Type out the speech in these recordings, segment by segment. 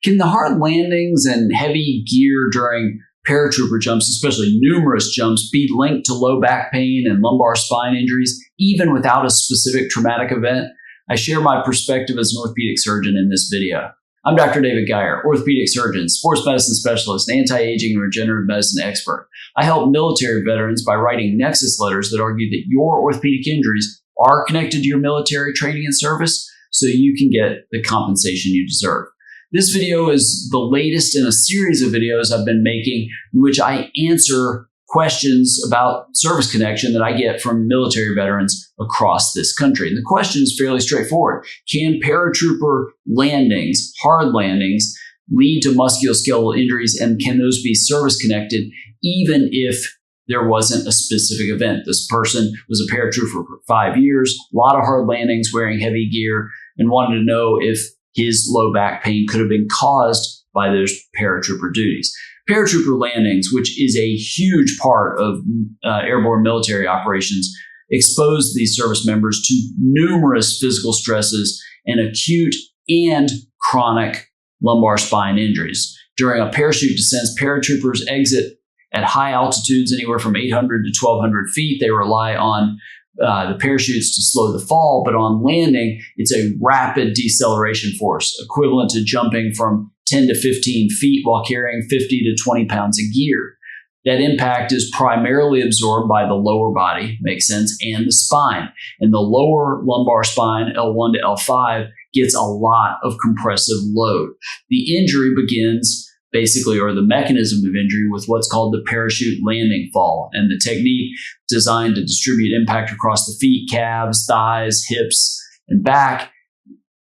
Can the hard landings and heavy gear during paratrooper jumps, especially numerous jumps, be linked to low back pain and lumbar spine injuries, even without a specific traumatic event? I share my perspective as an orthopedic surgeon in this video. I'm Dr. David Geier, orthopedic surgeon, sports medicine specialist, anti-aging and regenerative medicine expert. I help military veterans by writing Nexus letters that argue that your orthopedic injuries are connected to your military training and service so you can get the compensation you deserve. This video is the latest in a series of videos I've been making in which I answer questions about service connection that I get from military veterans across this country. And the question is fairly straightforward. Can paratrooper landings, hard landings, lead to musculoskeletal injuries, and can those be service connected even if there wasn't a specific event? This person was a paratrooper for 5 years, a lot of hard landings, wearing heavy gear, and wanted to know if his low back pain could have been caused by those paratrooper duties. Paratrooper landings, which is a huge part of airborne military operations, expose these service members to numerous physical stresses and acute and chronic lumbar spine injuries. During a parachute descent, paratroopers exit at high altitudes, anywhere from 800 to 1,200 feet. They rely on the parachutes to slow the fall, but on landing, it's a rapid deceleration force, equivalent to jumping from 10 to 15 feet while carrying 50 to 20 pounds of gear. That impact is primarily absorbed by the lower body, makes sense, and the spine. And the lower lumbar spine, L1 to L5, gets a lot of compressive load. The injury begins basically, or the mechanism of injury, with what's called the parachute landing fall, and the technique designed to distribute impact across the feet, calves, thighs, hips, and back.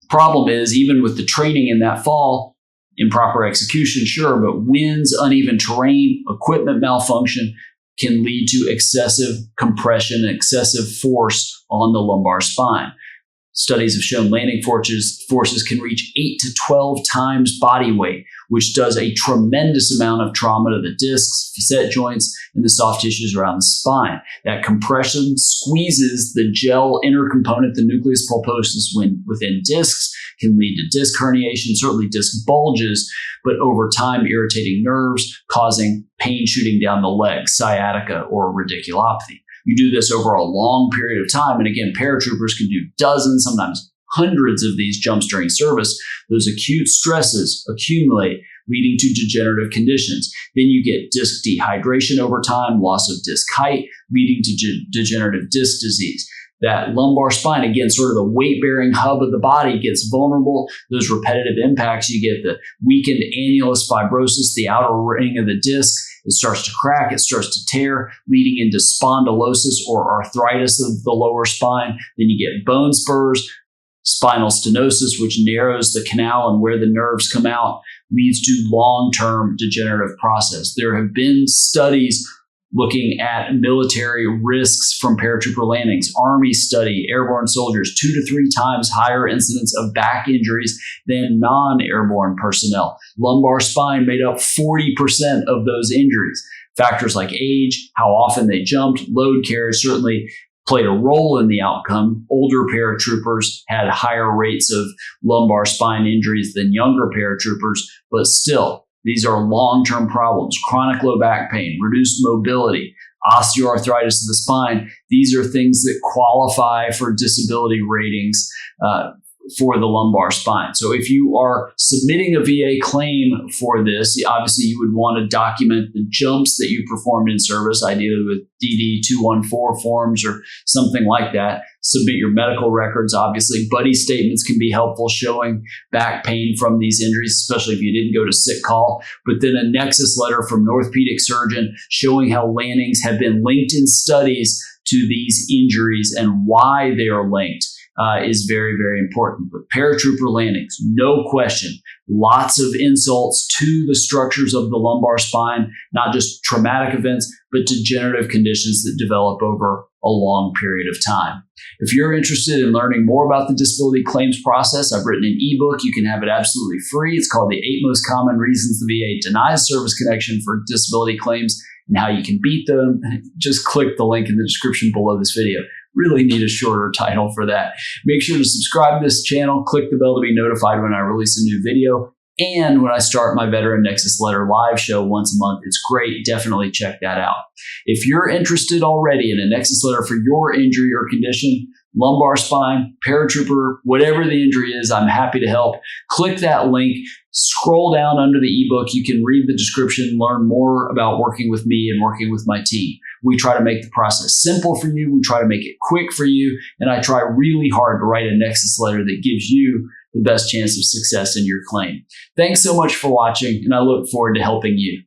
Problem is, even with the training in that fall, improper execution, sure, but winds, uneven terrain, equipment malfunction can lead to excessive compression and excessive force on the lumbar spine. Studies have shown landing forces can reach 8 to 12 times body weight, which does a tremendous amount of trauma to the discs, facet joints, and the soft tissues around the spine. That compression squeezes the gel inner component, the nucleus pulposus, within discs, can lead to disc herniation, certainly disc bulges, but over time irritating nerves, causing pain shooting down the leg, sciatica, or radiculopathy. You do this over a long period of time. And again, paratroopers can do dozens, sometimes hundreds of these jumps during service. Those acute stresses accumulate, leading to degenerative conditions. Then you get disc dehydration over time, loss of disc height, leading to degenerative disc disease. That lumbar spine, again, sort of the weight-bearing hub of the body, gets vulnerable. Those repetitive impacts, you get the weakened annulus fibrosis, the outer ring of the disc. It starts to crack, it starts to tear, leading into spondylosis or arthritis of the lower spine. Then you get bone spurs, spinal stenosis, which narrows the canal and where the nerves come out, leads to long-term degenerative process. There have been studies looking at military risks from paratrooper landings. Army study, airborne soldiers, 2 to 3 times higher incidence of back injuries than non-airborne personnel. Lumbar spine made up 40% of those injuries. Factors like age, how often they jumped, load carriage certainly played a role in the outcome. Older paratroopers had higher rates of lumbar spine injuries than younger paratroopers, but still, these are long-term problems. Chronic low back pain, reduced mobility, osteoarthritis of the spine. These are things that qualify for disability ratings for the lumbar spine. So if you are submitting a VA claim for this, obviously you would want to document the jumps that you performed in service, ideally with DD-214 forms or something like that. Submit your medical records. Obviously, buddy statements can be helpful, showing back pain from these injuries, especially if you didn't go to sick call. But then a Nexus letter from an orthopedic surgeon showing how landings have been linked in studies to these injuries and why they are linked is very, very important. But paratrooper landings, no question, lots of insults to the structures of the lumbar spine, not just traumatic events, but degenerative conditions that develop over a long period of time. If you're interested in learning more about the disability claims process, I've written an ebook. You can have it absolutely free. It's called The 8 Most Common Reasons the VA Denies Service Connection for Disability Claims and How You Can Beat Them. Just click the link in the description below this video. Really need a shorter title for that. Make sure to subscribe to this channel, click the bell to be notified when I release a new video. And when I start my Veteran Nexus Letter live show once a month, it's great. Definitely check that out. If you're interested already in a Nexus Letter for your injury or condition, lumbar spine, paratrooper, whatever the injury is, I'm happy to help. Click that link, scroll down under the ebook. You can read the description, learn more about working with me and working with my team. We try to make the process simple for you. We try to make it quick for you. And I try really hard to write a Nexus Letter that gives you the best chance of success in your claim. Thanks so much for watching, and I look forward to helping you.